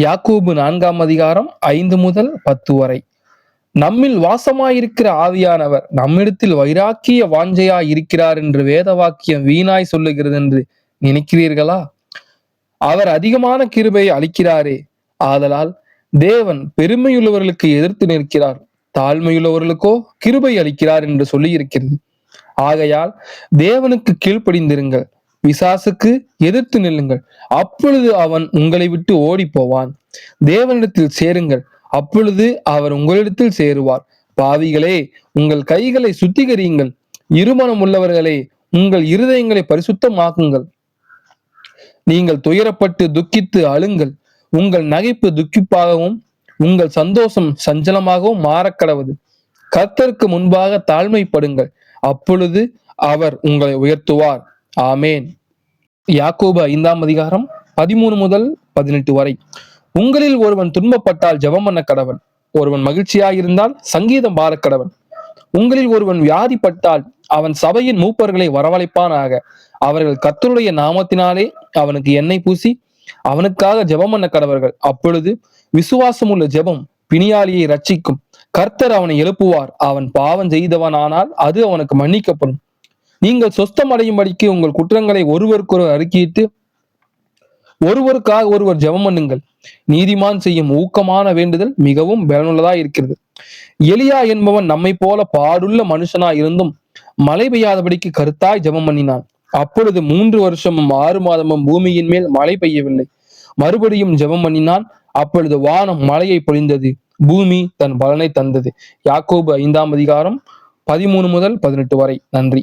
யாக்கோபு 4:5-10 வரை. நம்மில் வாசமாயிருக்கிற ஆவியானவர் நம்மிடத்தில் வைராக்கிய வாஞ்சையாய் இருக்கிறார் என்று வேத வாக்கியம் வீணாய் சொல்லுகிறது என்று நினைக்கிறீர்களா? அவர் அதிகமான கிருபையை அளிக்கிறாரே. ஆதலால் தேவன் பெருமையுள்ளவர்களுக்கு எதிர்த்து நிற்கிறார், தாழ்மையுள்ளவர்களுக்கோ கிருபை அளிக்கிறார் என்று சொல்லி இருக்கிறது. ஆகையால் தேவனுக்கு கீழ்ப்படிந்திருங்கள், பிசாசுக்கு எதிர்த்து நில்லுங்கள், அப்பொழுது அவன் உங்களை விட்டு ஓடி போவான். தேவனிடத்தில் சேருங்கள், அப்பொழுது அவர் உங்களிடத்தில் சேருவார். பாவிகளே, உங்கள் கைகளை சுத்திகரியுங்கள், இருமனம் உள்ளவர்களே, உங்கள் இருதயங்களை பரிசுத்தமாக்குங்கள். நீங்கள் துயரப்பட்டு துக்கித்து அழுங்கள், உங்கள் நகைப்பு துக்கிப்பாகவும் உங்கள் சந்தோஷம் சஞ்சலமாகவும் மாறக்கடவது. கர்த்தருக்கு முன்பாக தாழ்மைப்படுங்கள், அப்பொழுது அவர் உங்களை உயர்த்துவார். ஆமேன். யாக்கோபு 5:13-18 வரை. உங்களில் ஒருவன் துன்பப்பட்டால் ஜெபம் பண்ண கடவன், ஒருவன் மகிழ்ச்சியாயிருந்தால் சங்கீதம் பாட கடவன். உங்களில் ஒருவன் வியாதிப்பட்டால் அவன் சபையின் மூப்பர்களை வரவழைப்பானாக, அவர்கள் கர்த்தருடைய நாமத்தினாலே அவனுக்கு எண்ணெய் பூசி அவனுக்காக ஜெபம் பண்ண கடவர்கள். அப்பொழுது விசுவாசம் உள்ள ஜெபம் பிணியாளியை ரட்சிக்கும், கர்த்தர் அவனை எழுப்புவார். அவன் பாவம் செய்தவனானால் அது அவனுக்கு மன்னிக்கப்படும். நீங்கள் சொஸ்தம் அடையும்படிக்கு உங்கள் குற்றங்களை ஒருவருக்கொருவர் அறிக்கையிட்டு ஒருவருக்காக ஒருவர் ஜெபம் பண்ணுங்கள். நீதிமான் செய்யும் ஊக்கமான வேண்டுதல் மிகவும் பலனுள்ளதா இருக்கிறது. எலியா என்பவன் நம்மை போல பாடுள்ள மனுஷனாய் இருந்தும் மழை பெய்யாதபடிக்கு கருத்தாய் ஜெபம் பண்ணினான். அப்பொழுது 3 வருஷமும் 6 மாதமும் பூமியின் மேல் மழை பெய்யவில்லை. மறுபடியும் ஜெபம் பண்ணினான், அப்பொழுது வானம் மழையை பொழிந்தது, பூமி தன் பலனை தந்தது. யாக்கோபு 5:13-18 வரை. நன்றி.